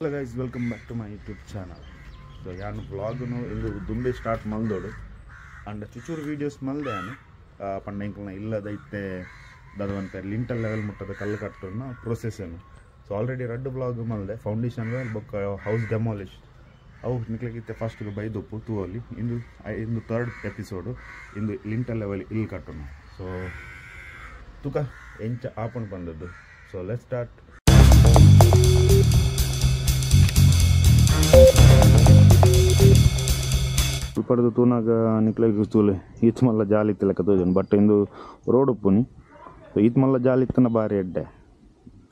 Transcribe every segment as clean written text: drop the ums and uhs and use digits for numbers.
Hello guys, welcome back to my YouTube channel. So ಯಾನು ವ್ಲಾಗ್ನು ಇಂದು ದುಂಬೆ ಸ್ಟಾರ್ಟ್ ಮಲ್ದೋಡು ಅಂಡ್ ಚುಚೂರು ವೀಡಿಯೋಸ್ ಮಲ್ದೆ ನಾನು ಪಂಡ ಇಲ್ಲದೈತೆ ದದಂತೆ ಲಿಂಟಲ್ ಲೆವೆಲ್ ಮುಟ್ಟದ ಕಲ್ಲು ಕಟ್ಟೋನ ಪ್ರೊಸೆಸ್ಸನ್ನು ಸೊ ಆಲ್ರೆಡಿ ರೆಡ್ ವ್ಲಾಗ್ ಮಲ್ದೆ ಫೌಂಡೇಶನ್ ಬೊಕ್ಕ ಹೌಸ್ ಡೆಮಾಲಿಷ್ ಅವು ನಿಕ್ಲಿಕ್ಕೆ ಫಸ್ಟ್ಗೆ ಬೈದೊಪ್ಪು ತೂವಲ್ಲಿ ಇಂದು ಥರ್ಡ್ ಎಪಿಸೋಡು ಇಂದು ಲಿಂಟಲ್ ಲೆವೆಲ್ ಇಲ್ಲಿ ಕಟ್ಟೋಣ ಸೊ ತುಕ ಎಂಚ ಆಪಣ್ ಬಂದದ್ದು ಸೊ ಲೆಟ್ ಸ್ಟಾರ್ಟ್. ಪಡೆದು ತೂನಾಗ ನಿಕ್ಲಿಗೆ ತೂಲೆ ಈತ್ ಮಲ್ಲ ಜಾಲಿ ಇತ್ತಲಕ್ಕ ತೋಜನ್ ಬಟ್ ಇಂದು ರೋಡ್ ಉಪ್ಪುನಿ ಸೊ ಈತ್ ಮಲ್ಲ ಜಾಲಿ ಇತ್ತನ ಬಾರಿ ಎಡ್ಡೆ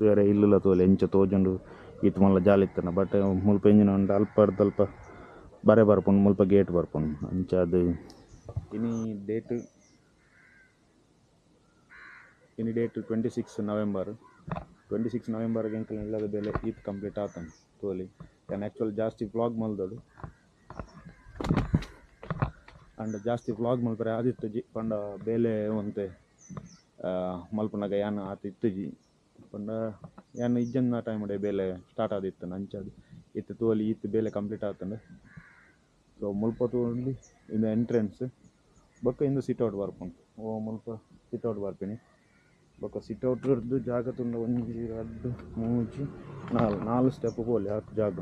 ಬೇರೆ ಇಲ್ಲಿಲ್ಲ ತೋಲೆ ಎಂಚ ತೋಜಂಡು ಈತ್ ಮಲ್ಲ ಜಾಲಿ ಇತ್ತನ ಬಟ್ ಮುಲ್ಪ ಎಂಜಿನ ಉಂಟು ಅಲ್ಪ ಬರೆ ಬರ್ಪುಂಡು ಮುಲ್ಪ ಗೇಟ್ ಬರ್ಪುಂಡು ಅಂಚ ಅದು ಇನಿ ಡೇಟ್ 26 ನವೆಂಬರ್ಗೆ ಎಂಕಲ್ ಇಲ್ಲದ ಬೆಲೆ ಈತ್ ಕಂಪ್ಲೀಟ್ ಆತನು ತೋಲಿ ಯಾನ್ ಆ್ಯಕ್ಚುಲ್ ಜಾಸ್ತಿ ವ್ಲಾಗ್ ಮಲ್ದೋಡು ಅಂಡ್ ಜಾಸ್ತಿ ವ್ಲಾಗ್ ಮಲ್ಪರೆ ಆದಿತ್ತುಜಿ ಪಂಡ ಬೇಲೆ ಒಂತೆ ಮಲ್ಪನಾಗ ಯಾನ್ ಆತಿತ್ತುಜಿ ಪಂಡ ಯಾನ್ ಇಜ್ಜನ್ನ ಟೈಮ್ ಬೇಲೆ ಸ್ಟಾರ್ಟ್ ಆದಿತ್ತು ಅಂಚದು ಇತ್ತು ತೋಲಿ ಇತ್ತು ಬೇಲೆ ಕಂಪ್ಲೀಟ್ ಆತಂಡು ಸೊ ಮುಲ್ಪ ತೋಲಿ ಇಂದು ಎಂಟ್ರೆನ್ಸ್ ಬೊಕ್ಕ ಇಂದು ಸಿಟ್ಔಟ್ ಬರ್ಪುಂಡು ಓ ಮುಲ್ಪ ಸಿಟ್ಔಟ್ ಬರ್ಪಿನಿ ಬೊಕ್ಕ ಸಿಟ್ಔಟ್ ಹಿಡ್ದು ಜಾಗ ತುಂಬ 1 2 3 4 ಸ್ಟೆಪ್ ಪೋಲಿ ಆ ಜಾಗ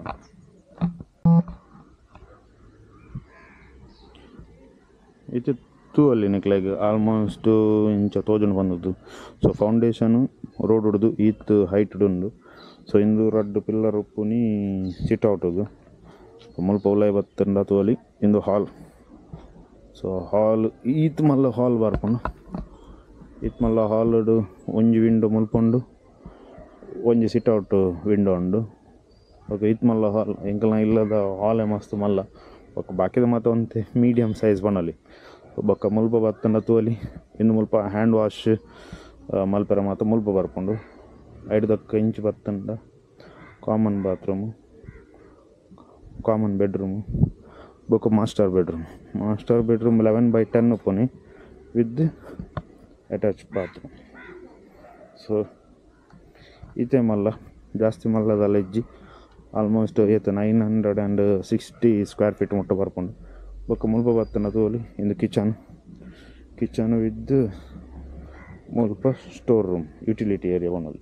ಇತ್ತು ತೂವಲ್ಲಿ ನಿಕ್ಲಾಗ ಆಲ್ಮೋಸ್ಟ್ ಇಂಚ ತೋಜನ್ ಬಂದದ್ದು ಸೊ ಫೌಂಡೇಶನು ರೋಡ್ ಹಿಡ್ದು ಈತ್ ಹೈಟ್ ಉಂಡು ಸೊ ಇಂದು ರಡ್ಡು ಪಿಲ್ಲರ್ ಉಪ್ಪುನಿ ಸಿಟ್ಔಟದು ಮುಲ್ಪ ಉಲಾಯ್ ಬತ್ತಂಡ ತೋಲಿ ಇಂದು ಹಾಲ್ ಸೊ ಹಾಲ್ ಈತ್ ಮಲ್ಲ ಹಾಲ್ ಬರ್ಪುಂಡು ಈತ್ ಮಲ್ಲ ಹಾಲ್ ಒಂಜಿ ವಿಂಡೋ ಮುಲ್ಪುಂಡು ಒಂಜಿ ಸಿಟ್ಔಟ್ ವಿಂಡೋ ಉಂಡು ಓಕೆ ಈತ್ ಮಲ್ಲ ಹಾಲ್ ಎಂಕಲ್ನ ಇಲ್ಲದ ಹಾಲೇ ಮಸ್ತ್ ಮಲ್ಲ ಬೊಕ್ಕ ಬಾಕಿದ ಮಾತ ಒಂತೆ ಮೀಡಿಯಮ್ ಸೈಜ್ ಬಣ್ಣಲಿ ಬೊಕ್ಕ ಮುಲ್ಪ ಬತ್ತಂಡ ತೋಲಿ ಇನ್ನು ಮುಲ್ಪ ಹ್ಯಾಂಡ್ ವಾಶ್ ಮಲ್ಪೆರ ಮಾತ ಮುಲ್ಪ ಬರ್ಪುಂಡು ಐಡ್ದಕ್ಕ ಇಂಚು ಬತ್ತಂಡ ಕಾಮನ್ ಬಾತ್ರೂಮು ಕಾಮನ್ ಬೆಡ್ರೂಮು ಬೊಕ್ಕ ಮಾಸ್ಟರ್ ಬೆಡ್ರೂಮ್ 11/10 ಉಪ್ಪುನಿ ವಿತ್ ಅಟ್ಯಾಚ್ ಬಾತ್ರೂಮ್ ಸೊ ಈತೆ ಮಲ್ಲ ಜಾಸ್ತಿ ಮಲ್ಲದಲ್ಲ ಇಜ್ಜಿ ಆಲ್ಮೋಸ್ಟ್ ಏತ 960 ಸ್ಕ್ವೇರ್ ಫೀಟ್ ಮುಟ್ಟ ಬರ್ಪುಂಡು ಬೊಕ್ಕ ಮುಲ್ಪ ಬತ್ತನ ತೋಲಿ ಇಂದು ಕಿಚನ್ ವಿತ್ ಮುಲ್ಪ ಸ್ಟೋರ್ ರೂಮ್ ಯುಟಿಲಿಟಿ ಏರಿಯಾ ಒನ್ನದು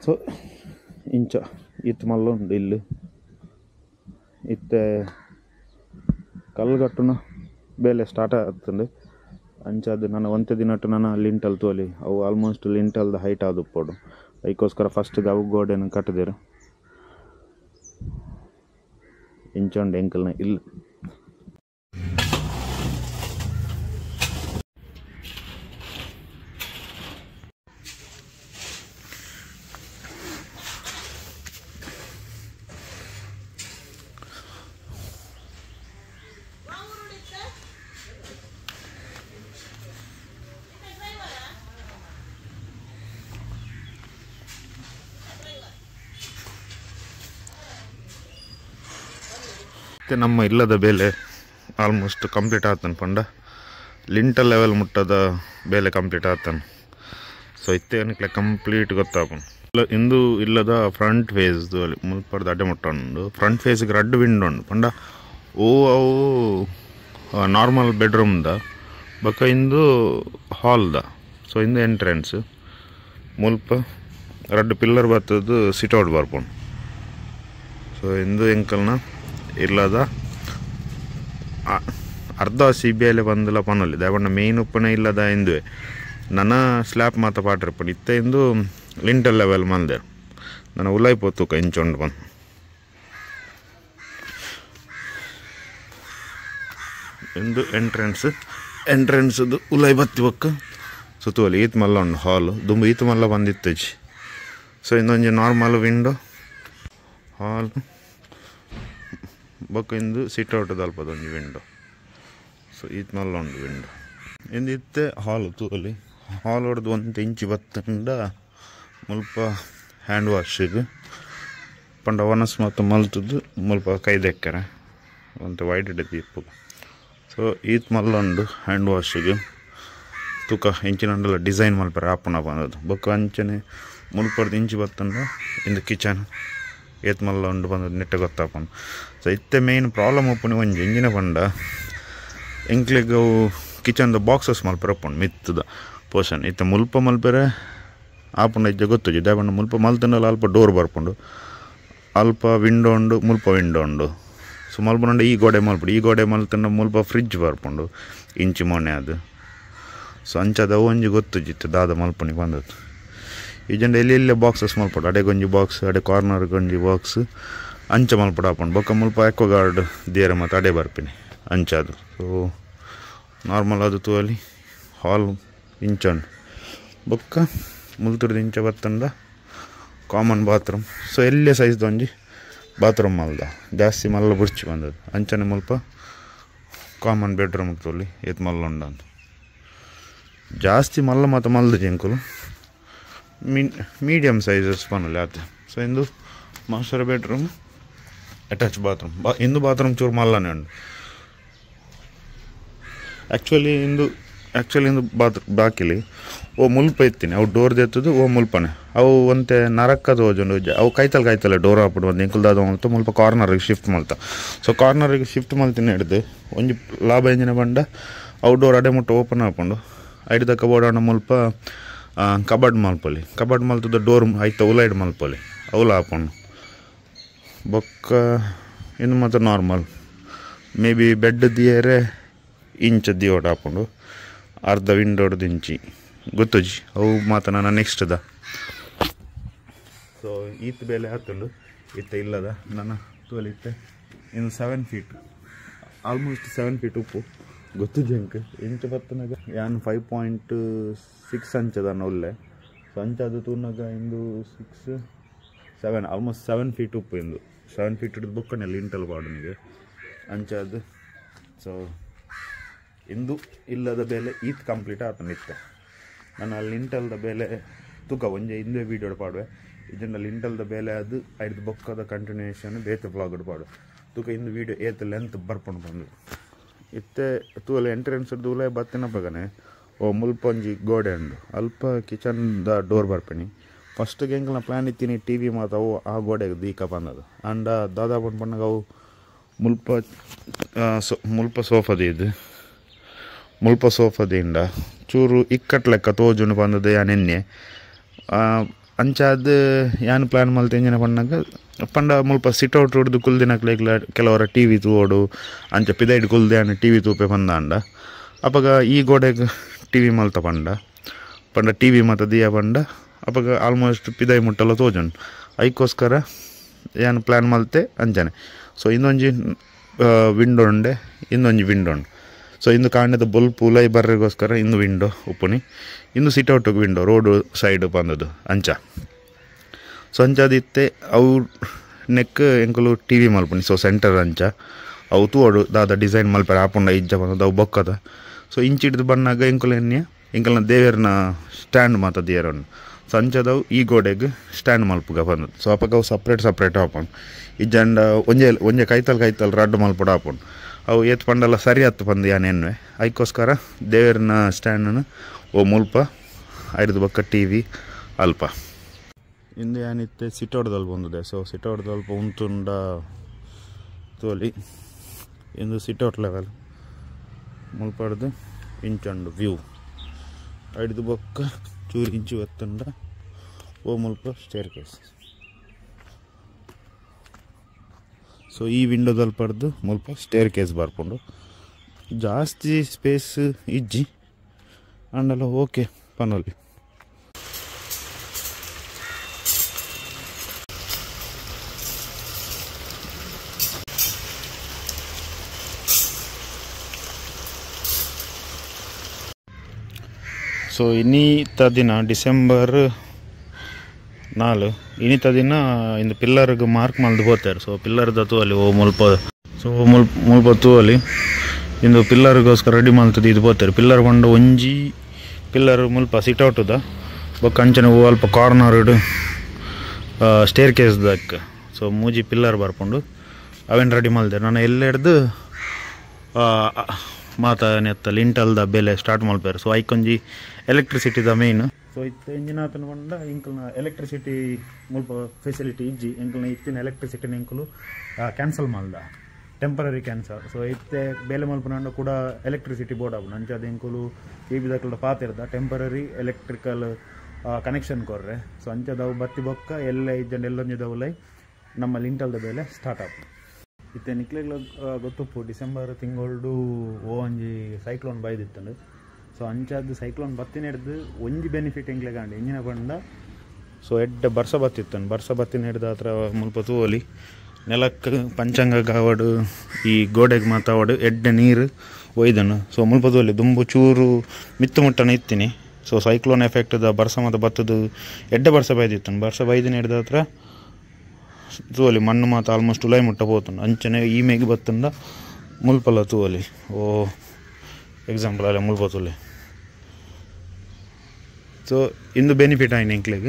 ಸೊ ಇಂಚ ಇತ್ತು ಮಲ್ಲ ಉಂಡು ಇಲ್ಲಿ ಇತ್ತೆ ಕಲ್ಗಟ್ಟುನ ಬೇಲೆ ಸ್ಟಾರ್ಟ್ ಆಗ್ತಂಡು ಅಂಚದು ನಾನು ಒಂತೆ ದಿನಟ್ಟು ನಾನು ಲಿಂಟಲ್ ತೋಲಿ ಅವು ಆಲ್ಮೋಸ್ಟ್ ಲಿಂಟಲ್ದ ಹೈಟ್ ಆದುಪ್ಪೋಡು ಅದಕ್ಕೋಸ್ಕರ ಫಸ್ಟ್ಗೆ ಅವು ಗೋಡೆನ ಕಟ್ಟಿದೇರು ಇಂಚೊಂಡು ಎಂಕಲ್ನ ಇಲ್ಲಿ ನಮ್ಮ ಇಲ್ಲದ ಬೇಲೆ ಆಲ್ಮೋಸ್ಟ್ ಕಂಪ್ಲೀಟ್ ಆತನು ಪಂಡ ಲಿಂಟಲ್ ಲೆವೆಲ್ ಮುಟ್ಟದ ಬೇಲೆ ಕಂಪ್ಲೀಟ್ ಆತನು ಸೊ ಇತ್ತೇನಕ್ಕೆ ಕಂಪ್ಲೀಟ್ ಗೊತ್ತಾಪನು ಇಂದು ಇಲ್ಲದ ಫ್ರಂಟ್ ಫೇಸ್ದು ಅಲ್ಲಿ ಮುಲ್ಪರ್ದು ಅಡ್ಡೆ ಮುಟ್ಟುಂಡು ಫ್ರಂಟ್ ಫೇಸ್ಗೆ ರಡ್ ವಿಂಡೋ ಉಂಡು ಪಂಡ ಅವು ನಾರ್ಮಲ್ ಬೆಡ್ರೂಮ್ದ ಬೊಕ್ಕ ಇಂದು ಹಾಲ್ದ ಸೊ ಇಂದು ಎಂಟ್ರೆನ್ಸ್ ಮುಲ್ಪ ರಡ್ಡು ಪಿಲ್ಲರ್ ಬರ್ತದ್ದು ಸಿಟ್ಔಟ್ ಬರ್ಪುಂಡು ಸೊ ಇಂದು ಎಂಕಲ್ನ ಇಲ್ಲದ ಅರ್ಧ CBI ಬಂದಿಲ್ಲ ಪನ್ನೊಲ್ಲಿ ದಾಯಪಂಡ ಮೇಯ್ನ್ ಉಪ್ಪನೇ ಇಲ್ಲದ ಇಂದುವೆ ನನ್ನ ಸ್ಲ್ಯಾಪ್ ಮಾತ ಪಾಟ್ರಿಪ್ಪು ಇತ್ತೆ ಇಂದು ಲಿಂಟಲ್ ಲೆವೆಲ್ ಮಂದೆ ನನ್ನ ಉಲಾಯ್ ಪೋತುಕ ಇಂಚೊಂಡು ಬಂದು ಇಂದು ಎಂಟ್ರೆನ್ಸ್ದು ಉಲಾಯ್ ಬತ್ತಿ ಬೊಕ್ಕ ಸುತ್ತುವಲಿ ಈತ್ ಮಲ್ಲ ಉಂಡು ಹಾಲು ದುಂಬು ಈತ್ ಮಲ್ಲ ಬಂದಿತ್ತಜಿ ಸೊ ಇನ್ನೊಂದು ನಾರ್ಮಲ್ ವಿಂಡೋ ಹಾಲ್ ಬೊಕ್ಕ ಇಂದು ಸಿಟ್ಔಟ್ ಅಲ್ಪದ ಒಂಜಿ ವಿಂಡೋ ಸೊ ಈತ್ ಮಲ್ಲ ಉಂಡು ವಿಂಡೋ ಇಂದು ಇತ್ತೆ ಹಾಲ್ ತೂಲಿ ಹಾಲ್ ಹೊಡೆದು 1 ಇಂಚ್ ಬತ್ತಂಡ ಮುಲ್ಪ ಹ್ಯಾಂಡ್ ವಾಶಿಗೆ ಪಂಡ ವನಸ್ ಮತ್ತು ಮಲ್ತದ್ದು ಮುಲ್ಪ ಕೈದೆಕ್ಕರೆ ಒಂದು ವೈಟ್ ದೀಪು ಸೊ ಈತ್ ಮಲ್ಲೊಂದು ಹ್ಯಾಂಡ್ ವಾಶಿಗೆ ತೂಕ ಇಂಚಿನಂಡೆಲ್ಲ ಡಿಸೈನ್ ಮಲ್ಪರೆ ಆಪಣ ಬಂದದ್ದು ಬೊಕ್ಕ ಅಂಚನೆ ಮುಲ್ಪಡ್ದು ಇಂಚಿ ಬತ್ತಂಡ ಇಂದು ಕಿಚನ್ ಏತ್ ಮಲ್ಲ ಉಂಡು ಬಂದದ್ದು ನೆಟ್ಟ ಗೊತ್ತಾಪಂದು. ಸೊ ಇತ್ತೆ ಮೇಯ್ನ್ ಪ್ರಾಬ್ಲಮ್ ಒಪ್ಪುನಿ ಒಂಜಿ ಎಂಜಿನ ಪಂಡ ಎಂಕ್ಲೆಗ್ ಅವು ಕಿಚನ್ದ ಬಾಕ್ಸಸ್ ಮಲ್ಪರೆ ಒಪ್ಪುಂಡು ಮಿತ್ತದ ಪೋರ್ಷನ್ ಇತ್ತೆ ಮುಲ್ಪ ಮಲ್ಪರೆ ಆಪುಂಡ ಇಜ್ಜ ಗೊತ್ತುಜಿ ದಾಯಪಂಡ ಮುಲ್ಪ ಮಲ್ತಂಡಲ್ಲ ಅಲ್ಪ ಡೋರ್ ಬರ್ಪುಂಡು ಅಲ್ಪ ವಿಂಡೋ ಉಂಡು ಮುಲ್ಪ ವಿಂಡೋ ಉಂಡು. ಸೊ ಮಲ್ಪುಂಡ ಈ ಗೋಡೆ ಮಲ್ಪುಡು ಈ ಗೋಡೆ ಮಲ್ತಂಡ ಮುಲ್ಪ ಫ್ರಿಡ್ಜ್ ಬರ್ಪುಂಡು ಇಂಚಿ ಮೊನೆ ಅದು. ಸೊ ಅಂಚದ ಒಂಜಿ ಗೊತ್ತುಜಿತ್ತು ದಾದ ಮಲ್ಪುನಿ ಬಂದದ್ದು ಈಜಂಡ ಎಲ್ಲೆಲ್ಲೇ ಬಾಕ್ಸಸ್ ಮಲ್ಪಡು ಅಡೆಗೊಂಜಿ ಬಾಕ್ಸ್ ಅಡೆ ಕಾರ್ನರ್ಗೊಂಜಿ ಬಾಕ್ಸ್ ಅಂಚ ಮಲ್ಪಡು ಹಾಕೊಂಡು ಬೊಕ್ಕ ಮುಲ್ಪ ಎಕ್ವಗಾರ್ಡ್ ದೇರ ಮತ್ತು ಅಡೆ ಬರ್ಪಿನಿ ಅಂಚದು. ಸೊ ನಾರ್ಮಲ್ ಅದು ತೂವಲ್ಲಿ ಹಾಲ್ ಇಂಚಂಡು ಬೊಕ್ಕ ಮುಲ್ತುರ್ದು ಇಂಚ ಬತ್ತಂಡ ಕಾಮನ್ ಬಾತ್ರೂಮ್. ಸೊ ಎಲ್ಲೇ ಸೈಜ್ದು ಒಂಜಿ ಬಾತ್ರೂಮ್ ಮಲ್ದ ಜಾಸ್ತಿ ಮಲ್ಲ ಬುರ್ಚಿ ಬಂದದ್ದು ಅಂಚನೆ ಮುಲ್ಪ ಕಾಮನ್ ಬೆಡ್ರೂಮ್ ತೋಲಿ ಎತ್ ಮಲ್ಲ ಉಂಡಂದು ಜಾಸ್ತಿ ಮಲ್ಲ ಮತ್ತು ಮಲ್ದು ಜಂಕುಲು ಮೀಡಿಯಮ್ ಸೈಜಸ್ ಪನ್ನಲೆ ಆತ. ಸೊ ಇಂದು ಮಾಸ್ಟರ್ ಬೆಡ್ರೂಮ್ ಅಟ್ಯಾಚ್ ಬಾತ್ರೂಮ್ ಇಂದು ಬಾತ್ರೂಮ್ ಚೂರು ಮಲ್ಲನೇ ಉಂಡು ಆ್ಯಕ್ಚುಲಿ ಇಂದು ಬಾಕಿಲಿ ಓ ಮುಲ್ಪ ಎತ್ತೀನಿ ಅವು ಡೋರ್ ಎತ್ತದು ಓ ಮುಲ್ಪನೆ ಅವು ಒಂತೆ ನರಕ್ಕದ ಹೋಜೊಂಡು ಅವು ಕೈತಲೆ ಡೋರ್ ಹಾಕ್ಬಿಡು ಒಂದು ಎಂಕುಲ್ದಾದ ಮಲ್ತ ಮುಲ್ಪ ಕಾರ್ನರಿಗೆ ಶಿಫ್ಟ್ ಮಲ್ತ. ಸೊ ಕಾರ್ನರಿಗೆ ಶಿಫ್ಟ್ ಮಲ್ತಿನ ಹಿಡ್ದು ಒಂಜಿ ಲಾಭ ಎಂಜಿನ ಬಂಡ ಅವು ಡೋರ್ ಅಡೆ ಮುಟ್ಟ ಓಪನ್ ಹಾಕೊಂಡು ಐಡ್ದ ಕಬೋರ್ಡ್ ಮುಲ್ಪ ಕಬಡ್ ಮಲ್ತದ ಡೋರ್ ಐತ ಉಲೈಡ್ ಮಲ್ಪಲಿ ಅವಲ ಹಾಕೊಂಡು ಬೊಕ್ಕ ಇನ್ನು ಮತ್ತು ನಾರ್ಮಲ್ ಮೇ ಬಿ ಬೆಡ್ ದಿಯರೆ ಇಂಚ ದಿಯೋಡ್ ಹಾಕೊಂಡು ಅರ್ಧ ವಿಂಡೋಡ್ದು ಇಂಚಿ ಗೊತ್ತುಜಿ ಅವು ಮಾತ್ರ ನನ್ನ ನೆಕ್ಸ್ಟ್ದ. ಸೊ ಈತ್ ಬೇಲೆ ಹಾತಲು ಇತ್ತ ಇಲ್ಲದ ನನ್ನ ತೋಲಿತ್ತೆ ಇನ್ನು 7 ಫೀಟ್ ಆಲ್ಮೋಸ್ಟ್ 7 ಫೀಟ್ ಉಪ್ಪು ಗೊತ್ತು ಜಂಕ್ ಇಂಚ ಬತ್ತನಾಗ ಯಾನ್ 5.6 ಅಂಚದ ಒಳ್ಳೆ. ಸೊ ಅಂಚದು ತೂನಾಗ ಇಂದು 6-7 ಆಲ್ಮೋಸ್ಟ್ 7 ಫೀಟ್ ಉಪ್ಪು ಇಂದು 7 ಫೀಟ್ ಹಿಡಿದು ಬುಕ್ಕನೆಲ್ಲ ಇಂಟಲ್ ಬಾರ್ಡನಿಗೆ ಅಂಚದು. ಸೊ ಇಂದು ಇಲ್ಲದ ಬೆಲೆ ಈತ್ ಕಂಪ್ಲೀಟ್ ಆತನಿತ್ತೆ ನಾನು ಅಲ್ಲಿ ಇಂಟಲ್ದ ಬೆಲೆ ತೂಕ ಒಂಜೆ ಹಿಂದೆ ವೀಡಿಯೋಡ್ ಪಾಡುವೆ ಇದರಲ್ಲಿ ಇಂಟಲ್ದ ಬೆಲೆ ಅದು ಐದು ಬೊಕ್ಕದ ಕಂಟಿನ್ಯೂಷನ್ ಬೇತೆ ಬ್ಲಾಗ್ಡ್ ಪಾಡು ತೂಕ ಇಂದು ವೀಡಿಯೋ ಏತ್ ಲೆಂತ್ ಬರ್ಪುಂಡು ಬಂದು ಇತ್ತೆ ತೂಲೆ ಎಂಟ್ರೆನ್ಸ್ ದೂಲೆ ಬತ್ತಿನ ಪಗನೆ ಓ ಮುಲ್ಪೊಂಜಿ ಗೋಡೆ ಉಂಡು ಅಲ್ಪ ಕಿಚನ್ದ ಡೋರ್ ಬರ್ಪಿನಿ ಫಸ್ಟ್ಗೆ ಎಂಕಲ್ನ ಪ್ಲ್ಯಾನ್ ಇತ್ತೀನಿ ಟಿ ವಿ ಮಾತಾವು ಆ ಗೋಡೆಗೆ ದೀಕ ಬಂದದು ಅಂಡ ದಾದಾ ಪಂಡ್ಪಣ್ಣಗ ಅವು ಮುಲ್ಪ ಸೋಫದಿಂದ ಚೂರು ಇಕ್ಕಟ್ ಲೆಕ್ಕ ತೋಜುಂಡು ಬಂದದ್ದು ಯಾನೆನ್ನೆ ಅಂಚಾದ ಯಾನ್ ಪ್ಲ್ಯಾನ್ ಮಲ್ತ ಎಂಜಿನ ಪಂಡ ಮುಲ್ಪ ಸಿಟ್ಔಟ್ ಹೊಡ್ದು ಕುಲ್ದಿನಕ್ಲೆಗ್ಲ ಕೆಲವರ ಟಿ ವಿ ತೂವೋಡು ಅಂಚ ಪಿದೈಡ್ ಕುಲ್ದೆ ಟಿ ವಿ ತೂಪೆ ಬಂದ ಅಪಗ ಈ ಗೋಡೆಗೆ ಟಿ ವಿ ಮಲ್ತ ಪಂಡ ಟಿ ವಿ ಮತ್ತು ದಿಯ ಪಂಡ ಅಪಗ ಆಲ್ಮೋಸ್ಟ್ ಪಿದೈ ಮುಟ್ಟಲ್ಲ ತೋಜುಂಡು ಐಕೋಸ್ಕರ ಯಾನ್ ಪ್ಲ್ಯಾನ್ ಮಲ್ತೆ ಅಂಚನೆ. ಸೊ ಇನ್ನೊಂಜಿ ವಿಂಡೋ ಉಂಡೆ ಇನ್ನೊಂಜಿ ವಿಂಡೋ ಉಂಡು. ಸೊ ಇಂದು ಕಾಂಡದ ಬಲ್ಪ್ ಉಲೈ ಬರ್ರಿಗೋಸ್ಕರ ಇಂದು ವಿಂಡೋ ಉಪ್ಪುನಿ ಇಂದು ಸಿಟ್ಔಟಿಗೆ ವಿಂಡೋ ರೋಡು ಸೈಡ್ ಬಂದದ್ದು ಅಂಚ. ಸೊ ಅಂಚದಿತ್ತೆ ಅವು ನೆಕ್ ಎಂಕುಲು ಟಿ ವಿ ಮಲ್ಪುನಿ. ಸೊ ಸೆಂಟರ್ ಅಂಚ ಅವು ತೂವೋಡು ದಾದ ಡಿಸೈನ್ ಮಲ್ಪರೆ ಆಪುಂಡ ಇಜ್ಜ ಬಂದದ್ದು ಅವು ಬೊಕ್ಕದ. ಸೊ ಇಂಚಿಡ್ದು ಬಣ್ಣಾಗ ಎಂಕುಲು ಎಣ್ಣೆ ಎಂಕಲ್ನ ದೇವೇರ್ನ ಸ್ಟ್ಯಾಂಡ್ ಮಾತ ದೇವರನ್ನು. ಸೊ ಅಂಚದವು ಈ ಗೋಡೆಗೆ ಸ್ಟ್ಯಾಂಡ್ ಮಲ್ಪುಗ ಬಂದದ್ದು. ಸೊ ಅಪಗ ಅವು ಸಪ್ರೇಟ್ ಹಾಕೊಂಡು ಇಜ್ಜಂಡ ಒಂಜೆ ಕೈತಲ್ ರಡ್ಡು ಮಲ್ಪುಡ ಹಾಕೊಂಡು ಅವು ಏತ್ ಪಂಡಲ್ಲ ಸರಿ ಹತ್ತು ಬಂದು ಯಾನೆನ್ವೆ ಅದಕ್ಕೋಸ್ಕರ ದೇವರನ್ನ ಸ್ಟ್ಯಾಂಡನ್ನು ಓ ಮುಲ್ಪ ಐದು ಬೊಕ್ಕ ಟಿ ವಿ ಅಲ್ಪ ಇಂದು ಏನಿತ್ತೆ ಸಿಟೌಟ್ದಲ್ಲಿ ಬಂದಿದೆ. ಸೊ ಸಿಟೌಟ್ದು ಅಲ್ಪ ಉಂತುಂಡ ತೋಲಿ ಇಂದು ಸಿಟೌಟ್ ಲೆವೆಲ್ ಮುಲ್ಪಡ್ದು ಇಂಚಂಡು ವ್ಯೂ ಐದು ಬೊಕ್ಕ ಚೂರು ಇಂಚು ಎತ್ತುಂಡ ಓ ಮುಲ್ಪ ಸ್ಟೇರ್ ಕೇಸ್. ಸೊ ಈ ವಿಂಡೋದಲ್ಲಿ ಪಡೆದು ಮುಲ್ಪ ಸ್ಟೇರ್ ಕೇಸ್ ಬರ್ಕೊಂಡು ಜಾಸ್ತಿ ಸ್ಪೇಸ್ ಇಜ್ಜಿ ಅಂಡಲ್ಲ ಓಕೆ ಪನಲ್ಲಿ. ಸೊ ಇನ್ನಿತ ದಿನ ಡಿಸೆಂಬರ್ 4 ಇನ್ನಿತ ದಿನ ಇಂದು ಪಿಲ್ಲರ್ಗೆ ಮಾರ್ಕ್ ಮಲ್ದು ಹೋಗ್ತಾರೆ. ಸೊ ಪಿಲ್ಲರ್ದ ತೂವಲ್ಲಿ ಓ ಮುಲ್ಪ ತೂವಲ್ಲಿ ಇಂದು ಪಿಲ್ಲರ್ಗೋಸ್ಕರ ರೆಡಿ ಮಲ್ತದ್ದು ಇದು ಹೋಗ್ತಾರೆ. ಪಿಲ್ಲರ್ ಬಂದು ಒಂಜಿ ಪಿಲ್ಲರ್ ಮುಲ್ಪ ಸಿಟ್ಔಟದ ಬೊಕ್ಕ ಅಂಚನೆ ಓ ಅಲ್ಪ ಕಾರ್ನರ್ ಸ್ಟೇರ್ ಕೇಸ್ದಕ್ಕೆ. ಸೊ ಮೂಜಿ ಪಿಲ್ಲರ್ ಬರ್ಕೊಂಡು ಅವೇನು ರೆಡಿ ಮಲ್ದೆ ನಾನು ಎಲ್ಲ ಹಿಡ್ದು ಮಾತ ಲಿಂಟಲ್ದ ಬೆಲೆ ಸ್ಟಾರ್ಟ್ ಮಲ್ಪೇರು. ಸೊ ಐಕೊಂಜಿ ಎಲೆಕ್ಟ್ರಿಸಿಟಿದ ಮೇಯ್ನ್. ಸೊ ಇತ್ತೆ ಎಂಜಿನ ಆತನ ಪಂಡ ಇಂಕಲ್ನ ಎಲೆಕ್ಟ್ರಿಸಿಟಿ ಮುಲ್ಪ ಫೆಸಿಲಿಟಿ ಇಜ್ಜಿ ಎಂಕಲ್ನ ಇತ್ತಿನ ಎಲೆಕ್ಟ್ರಿಸಿಟಿನ ಎಂಕುಲು ಕ್ಯಾನ್ಸಲ್ ಮಲ್ದ ಟೆಂಪರರಿ ಕ್ಯಾನ್ಸಲ್. ಸೊ ಇತ್ತೆ ಬೇಲೆ ಮಲ್ಪನಂಡ ಕೂಡ ಎಲೆಕ್ಟ್ರಿಸಿಟಿ ಬೋರ್ಡ್ ಆಪುಂಡು ಅಂಚಾದ ಎಂಕುಲು ಈ ಬಿದಕ್ಲ ಪಾತಿರ್ದ ಟೆಂಪರರಿ ಎಲೆಕ್ಟ್ರಿಕಲ್ ಕನೆಕ್ಷನ್ ಕೊರ್ರೆ. ಸೊ ಅಂಚದವು ಬತ್ತಿ ಬೊಕ್ಕ ಎಲ್ಲ ಇಜ್ಜಂಡು ಎಲ್ಲೊಂಜಿದವುಲೈ ನಮ್ಮ ಲಿಂಟಲ್ದ ಬೇಲೆ ಸ್ಟಾರ್ಟ್ ಆಪು. ಇತ್ತೆ ನಿಕ್ಲೆಗ್ಲ ಗೊತ್ತುಪ್ಪು ಡಿಸೆಂಬರ್ ತಿಂಗಳು ಒಂಜಿ ಸೈಕ್ಲೋನ್ ಬೈದಿತ್ತಂಡು. ಸೊ ಅಂಚಾದ ಸೈಕ್ಲೋನ್ ಬತ್ತಿನ ಹಿಡ್ದು ಒಂಜಿ ಬೆನಿಫಿಟ್ ಎಂಗ್ಲೆ ಕಾಂಡು ಎಂಜಿನ ಪಂಡ. ಸೊ ಎಡ್ಡ ಬರ್ಸ ಬತ್ತಿತ್ತಂಡು ಬರ್ಸ ಬತ್ತಿನ ಹಿಡ್ದು ಹತ್ರ ಮುಲ್ಪ ತೂವಲಿ ನೆಲಕ್ಕೆ ಪಂಚಾಂಗ ಕಾವಡು ಈ ಗೋಡೆಗೆ ಮಾತಾವಡು ಎಡ್ಡ ನೀರು ಒಯ್ದನು. ಸೊ ಮುಲ್ಪ ತೂವಲಿ ದುಂಬು ಚೂರು ಮಿತ್ತು ಮುಟ್ಟನ ಇತ್ತೀನಿ. ಸೊ ಸೈಕ್ಲೋನ್ ಎಫೆಕ್ಟ್ದ ಬರ್ಸ ಮತ್ತು ಬತ್ತದು ಎಡ್ಡ ಬರ್ಸ ಬೈದಿತ್ತಂಡು ಬರ್ಸ ಬೈದಿನ ಹಿಡ್ದ ಹತ್ರ ತೂವಲಿ ಮಣ್ಣು ಮಾತು ಆಲ್ಮೋಸ್ಟ್ ಉಲಾಯಿ ಮುಟ್ಟ ಹೋತುಂಡು ಅಂಚನೆ ಈ ಮೇಗೆ ಬತ್ತಂಡ ಮುಲ್ಪಲ್ಲ ತೂವಲಿ ಓ ಎಕ್ಸಾಂಪಲ್ ಅಲ್ಲ ಮುಲ್ಪ ತೂಲಿ. ಸೊ ಇಂದು ಬೆನಿಫಿಟ್ ಆಯ್ನ ಎಂಕ್ಲೆಗ್.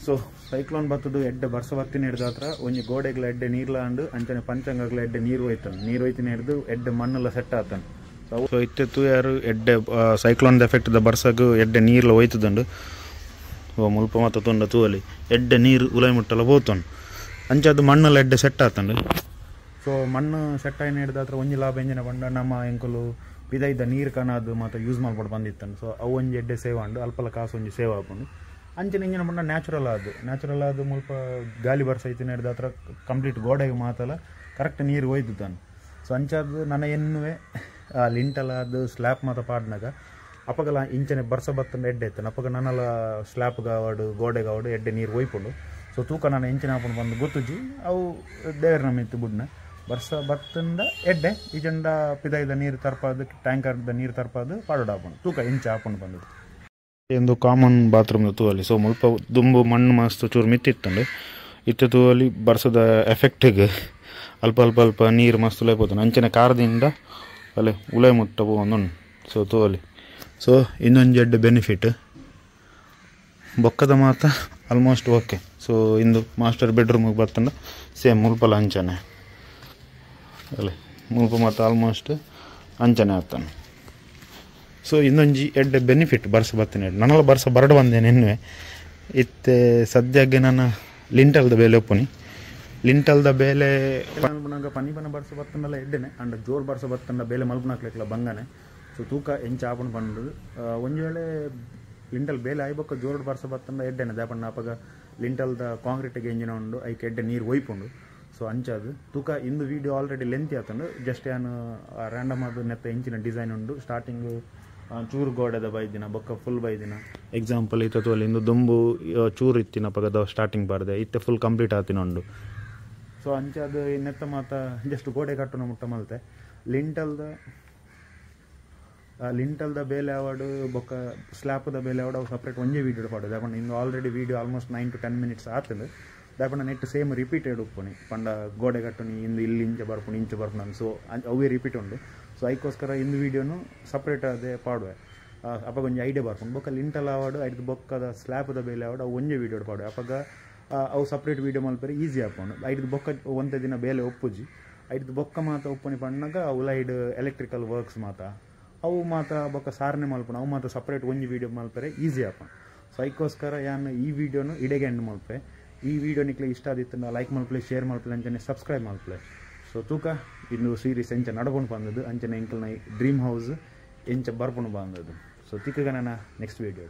ಸೊ ಸೈಕ್ಲೋನ್ ಬತ್ತದು ಎಡ್ಡೆ ಬರ್ಸ ಬತ್ತಿನ ಹಿಡ್ದ ಹತ್ರ ಒಂಜಿ ಗೋಡೆಗ್ಲ ಎಡ್ಡೆ ನೀರ್ಲಾಂಡು ಅಂಚನೆ ಪಂಚಾಂಗಗ್ಲ ಎಡ್ಡೆ ನೀರು ಹೋಯ್ತಾನೆ ನೀರು ಹೋಯ್ತಿನ ಹಿಡ್ದು ಎಡ್ಡೆ ಮಣ್ಣೆಲ್ಲ ಸೆಟ್ ಆತಾನೆ. ಸೊ ಇತ್ತೆತ್ತು ಯಾರು ಎಡ್ಡೆ ಸೈಕ್ಲೋನ್ ಎಫೆಕ್ಟ್ದ ಬರ್ಸಗೂ ಎಡ್ಡೆ ನೀರ್ಲ ಹೋಯ್ತದಂಡು. ಓ ಮುಲ್ಪ ಮಾತ ತೊಂಡ ತೂವಲಿ ಎಡ್ಡೆ ನೀರು ಉಲಾಯಿ ಮುಟ್ಟಲ್ಲ ಹೋತೊಂಡು ಅಂಚದು ಮಣ್ಣೆಲ್ಲ ಎಡ್ಡೆ ಸೆಟ್ ಆತಂಡು. ಸೊ ಮಣ್ಣು ಸೆಟ್ ಆಯ್ನ ಹಿಡ್ದ ಹತ್ರ ಒಂಜಿ ಲಾಭ ಎಂಜಿನ ಪಂಡ ನಮ್ಮ ಎಂಕುಲು ಪಿದೈದ ನೀರು ಕಣದು ಮಾತ್ರ ಯೂಸ್ ಮಾಡ್ಕೊಂಡು ಬಂದಿತ್ತಂಡು. ಸೊ ಅವು ಒಂಜಿ ಎಡ್ಡೆ ಸೇವ್ ಆಂಡು ಅಲ್ಪಲ ಕಾಸು ಒಂಜಿ ಸೇವ್ ಆಪುಂಡು ಅಂಚನೆ ಎಂಜಿನ ಪಂಡ ನ್ಯಾಚುರಲ್ ಆದು ಮುಲ್ಪ ಗಾಲಿ ಬರ್ಸ ಐತಿನ ಹಿಡ್ದ ಹತ್ರ ಕಂಪ್ಲೀಟ್ ಗೋಡೆಗೆ ಮಾತಲ್ಲ ಕರೆಕ್ಟ್ ನೀರು ಒಯ್ದು ತಾನು. ಸೊ ಅಂಚಾದು ನನ್ನ ಎನ್ನುವೆ ಲಿಂಟಲ್ ಅದು ಸ್ಲ್ಯಾಪ್ ಮಾತ ಪಾಡ್ನಾಗ ಅಪ್ಪಗಲ ಇಂಚನೆ ಬರ್ಸ ಬತ್ತಂಡು ಎಡ್ಡೆ ಇತ್ತಾನೆ ಅಪ್ಪಗ ನನ್ನಲ್ಲ ಸ್ಲ್ಯಾಪ್ಗೆ ಆವಾಡು ಗೋಡೆಗೆ ಆವಾಡು ಎಡ್ಡೆ ನೀರು ಒಯ್ಪುಂಡು. ಸೊ ತೂಕ ನಾನು ಎಂಚಿನ ಹಾಕೊಂಡು ಬಂದು ಗೊತ್ತುಜ್ಜಿ ಅವು ದೇವ್ರ ನಮ್ಮ ಇತ್ತು ಬುಡ್ನ ಬರ್ಸ ಬತ್ತಂದ ಎಡ್ಡೆ ಈ ಜಂಡ ಪಿದೈದ ನೀರು ತರ್ಪಾದು ಟ್ಯಾಂಕರ್ದ ನೀರು ತರ್ಪಾದು ಪಾಡೋಡು ಹಾಕೊಂಡು ತೂಕ ಇಂಚ ಹಾಕೊಂಡು ಬಂದದ್ದು ಎಂದು ಕಾಮನ್ ಬಾತ್ರೂಮ್ ತೂವಲಿ. ಸೊ ಮುಲ್ಪ ದುಂಬು ಮಣ್ಣು ಮಸ್ತ್ ಚೂರು ಮಿತ್ತಿತ್ತಂಡು ಇತ್ತು ತೂವಲಿ ಬರ್ಸದ ಎಫೆಕ್ಟಿಗೆ ಅಲ್ಪ ಅಲ್ಪ ಅಲ್ಪ ನೀರು ಮಸ್ತ್ ಉಲಾಯ್పోతుంది ಅಂಚನೆ ಕಾರದಿಂದ ಅಲ್ಲೇ ಉಲಾಯ್ ಮುಟ್ಟ ಹೋಗೊಂದು. ಸೊ ತೂವಲಿ ಸೊ ಇನ್ನೊಂದು ಎಡ್ಡೆ ಬೆನಿಫಿಟ್ ಬೊಕ್ಕದ ಮಾತ ಆಲ್ಮೋಸ್ಟ್ ಓಕೆ. ಸೊ ಇಂದು ಮಾಸ್ಟರ್ ಬೆಡ್ರೂಮಿಗೆ ಬರ್ತಂಡ ಸೇಮ್ ಮುಲ್ಪಲ ಅಂಚನೆ ಅಲ್ಲೇ ಮುಲ್ಪ ಮಾತ ಆಲ್ಮೋಸ್ಟ್ ಅಂಚನೆ ಆಗ್ತಾನೆ. ಸೊ ಇನ್ನೊಂಜಿ ಎಡ್ಡೆ ಬೆನಿಫಿಟ್ ಬರ್ಸ ಬರ್ತೀನಿ ನನ್ನೆಲ್ಲ ಬರ್ಸ ಬರಡು ಬಂದೇನೆ ಎನ್ನುವೆ ಇತ್ತೆ ಸದ್ಯಕ್ಕೆ ನಾನು ಲಿಂಟಲ್ದ ಬೇಲೆ ಒಪ್ಪುನಿ ಲಿಂಟಲ್ದ ಬೇಲೆ ಮಲ್ಪನಾಗ ಪನಿ ಬನ ಬರ್ಸ ಬರ್ತಂಡಲ್ಲ ಎಡ್ಡೆನೆ ಅಂಡ್ ಜೋರು ಬರ್ಸ ಬರ್ತಂಡ ಬೇಲೆ ಮಲ್ಪನಾಕ್ಲಿಕ್ಲ ಬಂಗನೆ. ಸೊ ತೂಕ ಎಂಚ ಆಪಣ ಬಂದು ಒಂಜಿ ವೇಳೆ ಲಿಂಟಲ್ ಬೇಲೆ ಆಯ್ಬೊಕ್ಕ ಜೋರು ಬರ್ಸ ಬತ್ತಂಡ ಎಡ್ಡೆನೆ ದಾಪಣ್ಣ ಅಪಗ ಲಿಂಟಲ್ದ ಕಾಂಕ್ರೀಟಿಗೆ ಎಂಜಿನ ಉಂಡು ಐಕೆ ಎಡ್ಡೆ ನೀರು ಒಯ್ಪುಂಡು. ಸೊ ಅಂಚಾದು ತೂಕ ಇಂದು ವೀಡಿಯೋ ಆಲ್ರೆಡಿ ಲೆಂತಿ ಆತಂಡು ಜಸ್ಟ್ ಏನು ರ್ಯಾಂಡಮ್ ಅದು ನೆತ್ತ ಎಂಚಿನ ಡಿಸೈನ್ ಉಂಡು ಸ್ಟಾರ್ಟಿಂಗು ಚೂರು ಗೋಡೆದ ಬೈದಿನ ಬೊಕ್ಕ ಫುಲ್ ಬೈದಿನ ಎಕ್ಸಾಂಪಲ್ ಇತ್ತು ಅಲ್ಲಿ ಇಂದು ದುಂಬು ಚೂರು ಇತ್ತಿನ ಪಗದ ಸ್ಟಾರ್ಟಿಂಗ್ ಬಾರ್ದೆ ಇತ್ತೆ ಫುಲ್ ಕಂಪ್ಲೀಟ್ ಆತಿನ ಉಂಡು. ಸೊ ಅಂಚಾದು ನೆತ್ತ ಮಾತ ಜಸ್ಟ್ ಗೋಡೆ ಕಟ್ಟುನ ಮುಟ್ಟ ಮಲ್ತೆ ಲಿಂಟಲ್ದ ಬೇಲೆ ಆವಾಡು ಬೊಕ್ಕ ಸ್ಲ್ಯಾಪ್ದ ಬೇಲೆ ಆವಾಡು ಅವು ಸಪ್ರೇಟ್ ಒಂಜೇ ವೀಡಿಯೋ ಪಾಡೋದು ಯಾಕಂದ್ರೆ ಇಂದು already video almost 9 to 10 minutes ಆತಂದು ದಾಪಣ್ಣ ನೆಟ್ ಸೇಮ್ ರಿಪೀಟೆಡ್ ಉಪ್ಪುನಿ ಪಂಡ ಗೋಡೆ ಕಟ್ಟುನಿ ಇಂದು ಇಲ್ಲಿ ಇಂಚ ಬರ್ಪುಣಿ ಇಂಚ ಬರ್ಪುಣಿ. ಸೊ ಅವೇ ರಿಪೀಟ್ ಉಂಡು. ಸೊ ಅದಕ್ಕೋಸ್ಕರ ಇಂದು ವೀಡಿಯೋನು ಸಪ್ರೇಟ್ ಅದೇ ಪಾಡುವೆ ಅಪ್ಪಾಗ ಒಂಜಿ ಐಡಿಯಾ ಬರ್ಪುಂಡು ಬೊಕ್ಕ ಲಿಂಟಲ್ ಆವಾಡು ಐದು ಬೊಕ್ಕದ ಸ್ಲ್ಯಾಪ್ದ ಬೇಲೆ ಆವಾಡು ಅವು ಒಂಜೇ ವೀಡಿಯೋ ಪಾಡುವೆ ಅಪ್ಪಾಗ ಅವು ಸಪ್ರೇಟ್ ವೀಡಿಯೋ ಮಲ್ಪರೆ ಈಸಿ ಹಾಕೊಂಡು ಐದು ಬೊಕ್ಕ ಒಂದೇ ದಿನ ಬೇಲೆ ಒಪ್ಪುಜಿ ಐದು ಬೊಕ್ಕ ಮಾತ ಒಪ್ಪುನಿ ಪಣ್ಣಾಗ ಅವು ಲೈಡ್ ಎಲೆಕ್ಟ್ರಿಕಲ್ ವರ್ಕ್ಸ್ ಮಾತ ಅವು ಮಾತ ಬೊಕ್ಕ ಸಾರನೆ ಮಲ್ಪಣ ಅವು ಮಾತ ಸಪ್ರೇಟ್ ಒಂಜಿ ವೀಡಿಯೋ ಮಲ್ಪರೆ ಈಸಿ ಹಾಕೊಂಡು. ಸೊ ಅದಕ್ಕೋಸ್ಕರ ಯಾನು ಈ ವಿಡಿಯೋನು ಇಡೆಗೆ ಎಂಡ್ ಮಲ್ಪೆ ಈ ವಿಡಿಯೋ ನಿಕ್ಲೆ ಇಷ್ಟ ಆದಿತ್ತು ಲೈಕ್ ಮಲ್ಪಲೆ ಶೇರ್ ಮಲ್ಪಲೆ ಅಂಚನೆ ಸಬ್ಸ್ಕ್ರೈಬ್ ಮಲ್ಪಲೆ. ಸೊ ತೂಕ ಇನ್ನು ಸೀರೀಸ್ ಎಂಚ ನಡ್ಕೊಂಡು ಬಂದದ್ದು ಅಂಚನೆ ಎಂಕಲ್ನ ಡ್ರೀಮ್ ಹೌಸ್ ಎಂಚ ಬರ್ಪುಣು ಬಂದದ್ದು. ಸೊ ತಿಕ್ಕಗ ನನ್ನ ನೆಕ್ಸ್ಟ್ ವೀಡಿಯೋ